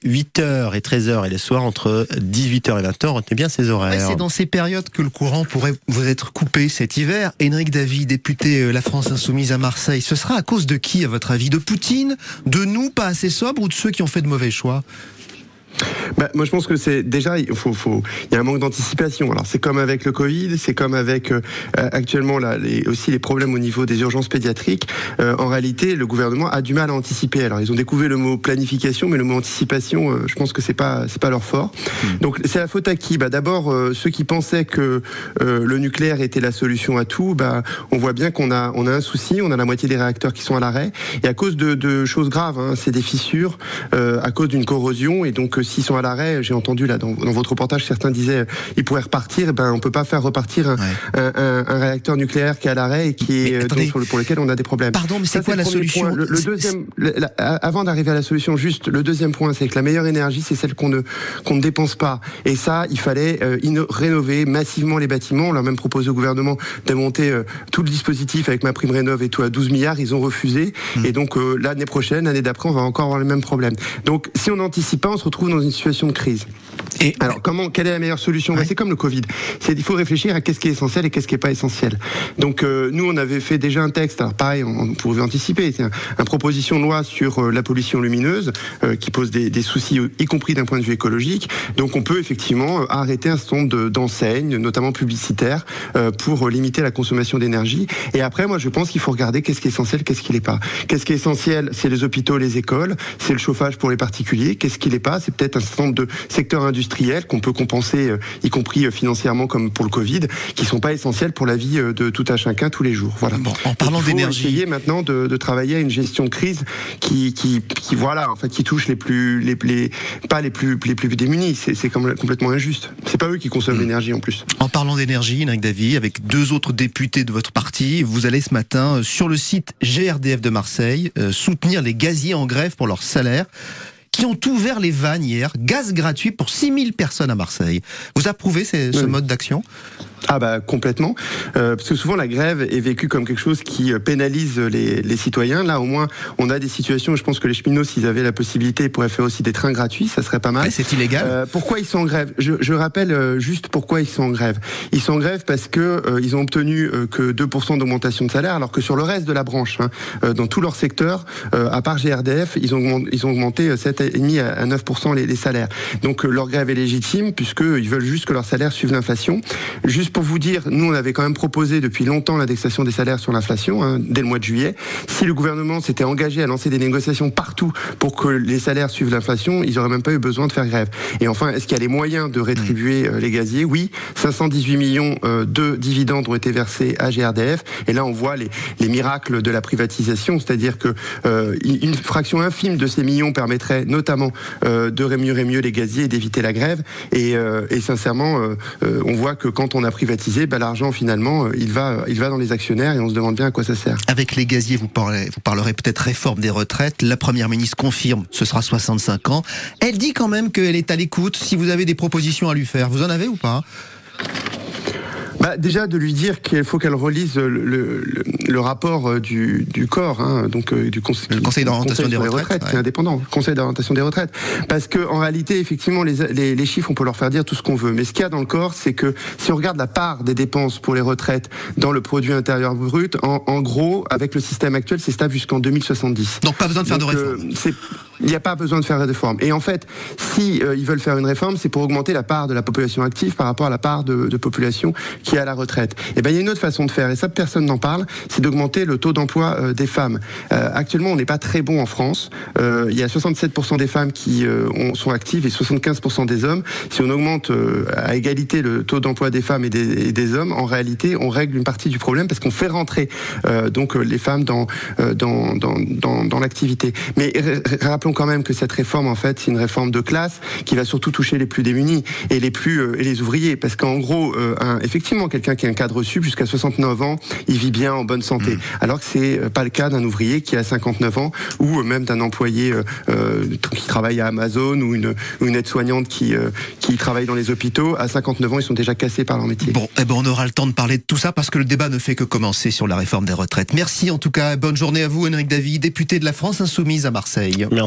8h et 13h et le soir entre 18h et 20h. Retenez bien ces horaires. Ouais, c'est dans ces périodes que le courant pourrait vous être coupé cet hiver. Éric David, député La France Insoumise à Marseille, ce sera à cause de qui, à votre avis? De Poutine, de nous, pas assez sobres, ou de ceux qui ont fait de mauvais choix? Moi je pense que c'est déjà il y a un manque d'anticipation. Alors c'est comme avec le Covid, c'est comme avec actuellement là aussi les problèmes au niveau des urgences pédiatriques. En réalité, le gouvernement a du mal à anticiper. Alors ils ont découvert le mot planification, mais le mot anticipation, je pense que c'est pas leur fort. Donc c'est la faute à qui? D'abord ceux qui pensaient que le nucléaire était la solution à tout. On voit bien qu'on a un souci. On a la moitié des réacteurs qui sont à l'arrêt et à cause de choses graves. C'est des fissures à cause d'une corrosion et donc s'ils sont à l'arrêt, j'ai entendu là dans votre reportage, certains disaient ils pourraient repartir. On peut pas faire repartir un réacteur nucléaire qui est à l'arrêt et qui est pour lequel on a des problèmes. Pardon, mais c'est quoi la solution? Le deuxième, avant d'arriver à la solution, juste le deuxième point, c'est que la meilleure énergie, c'est celle qu'on ne dépense pas. Et ça, il fallait rénover massivement les bâtiments. On leur a même proposé au gouvernement de monter tout le dispositif avec ma prime rénov et tout à 12 milliards. Ils ont refusé. Et donc l'année prochaine, l'année d'après, on va encore avoir les mêmes problèmes. Donc si on n'anticipe pas, on se retrouve dans une situation de crise. Et alors, quelle est la meilleure solution? C'est comme le Covid. Il faut réfléchir à qu'est-ce qui est essentiel et qu'est-ce qui n'est pas essentiel. Donc, nous, on avait fait déjà un texte. Alors, pareil, on pouvait anticiper. C'est une proposition de loi sur la pollution lumineuse qui pose des soucis, y compris d'un point de vue écologique. Donc, on peut effectivement arrêter un certain nombre d'enseignes, notamment publicitaires, pour limiter la consommation d'énergie. Et après, moi, je pense qu'il faut regarder qu'est-ce qui est essentiel, qu'est-ce qui l'est pas. Qu'est-ce qui est essentiel? C'est les hôpitaux, les écoles, c'est le chauffage pour les particuliers. Qu'est-ce qui l'est pas? C'est peut-être un certain nombre de secteurs industriels qu'on peut compenser, y compris financièrement comme pour le Covid, qui sont pas essentiels pour la vie de tout un chacun tous les jours. Voilà. Bon, en parlant d'énergie, essayer maintenant de travailler à une gestion de crise qui touche pas les plus démunis. C'est complètement injuste. C'est pas eux qui consomment l'énergie en plus. En parlant d'énergie, Éric David, avec deux autres députés de votre parti, vous allez ce matin sur le site GRDF de Marseille soutenir les gaziers en grève pour leur salaire, qui ont ouvert les vannes hier, gaz gratuit pour 6000 personnes à Marseille. Vous approuvez ce mode d'action? Complètement. Parce que souvent la grève est vécue comme quelque chose qui pénalise les citoyens. Là, au moins, on a des situations, je pense que les cheminots, s'ils avaient la possibilité, ils pourraient faire aussi des trains gratuits, ça serait pas mal. C'est illégal. Pourquoi ils sont en grève? Je rappelle juste pourquoi ils sont en grève. Ils sont en grève parce que ils ont obtenu que 2% d'augmentation de salaire, alors que sur le reste de la branche, dans tout leur secteur, à part GRDF, ils ont augmenté 7,5 à 9% les salaires. Donc leur grève est légitime, puisqu'ils veulent juste que leur salaire suive l'inflation. Juste pour vous dire, nous on avait quand même proposé depuis longtemps l'indexation des salaires sur l'inflation, dès le mois de juillet. Si le gouvernement s'était engagé à lancer des négociations partout pour que les salaires suivent l'inflation, ils n'auraient même pas eu besoin de faire grève. Et enfin, est-ce qu'il y a les moyens de rétribuer les gaziers? Oui, 518 millions de dividendes ont été versés à GRDF. Et là on voit les miracles de la privatisation, c'est-à-dire que une fraction infime de ces millions permettrait notamment de rémunérer mieux les gaziers et d'éviter la grève. Et sincèrement, on voit que quand on a privatisé, l'argent finalement, il va dans les actionnaires et on se demande bien à quoi ça sert. Avec les gaziers, vous parlerez peut-être réforme des retraites. La Première ministre confirme, ce sera 65 ans. Elle dit quand même qu'elle est à l'écoute. Si vous avez des propositions à lui faire, vous en avez ou pas? Déjà de lui dire qu'il faut qu'elle relise le rapport du corps, du Conseil d'orientation des retraites, qui est indépendant, Conseil d'orientation des retraites, parce que en réalité effectivement les chiffres on peut leur faire dire tout ce qu'on veut, mais ce qu'il y a dans le corps, c'est que si on regarde la part des dépenses pour les retraites dans le produit intérieur brut, en gros avec le système actuel c'est stable jusqu'en 2070. Donc pas besoin de faire de réforme. Il n'y a pas besoin de faire de réforme. Et en fait, si ils veulent faire une réforme, c'est pour augmenter la part de la population active par rapport à la part de population qui est à la retraite. Et il y a une autre façon de faire, et ça personne n'en parle, c'est d'augmenter le taux d'emploi des femmes. Actuellement, on n'est pas très bon en France. Il y a 67% des femmes qui sont actives et 75% des hommes. Si on augmente à égalité le taux d'emploi des femmes et des hommes, en réalité, on règle une partie du problème parce qu'on fait rentrer les femmes dans l'activité. Mais rappelons quand même que cette réforme, en fait, c'est une réforme de classe qui va surtout toucher les plus démunis et les ouvriers. Parce qu'en gros, effectivement, quelqu'un qui a un cadre sup jusqu'à 69 ans, il vit bien en bonne santé. Alors que c'est pas le cas d'un ouvrier qui a 59 ans ou même d'un employé qui travaille à Amazon ou une aide-soignante qui travaille dans les hôpitaux. À 59 ans, ils sont déjà cassés par leur métier. Bon, on aura le temps de parler de tout ça parce que le débat ne fait que commencer sur la réforme des retraites. Merci en tout cas, bonne journée à vous, Éric David, député de la France Insoumise à Marseille. Merci.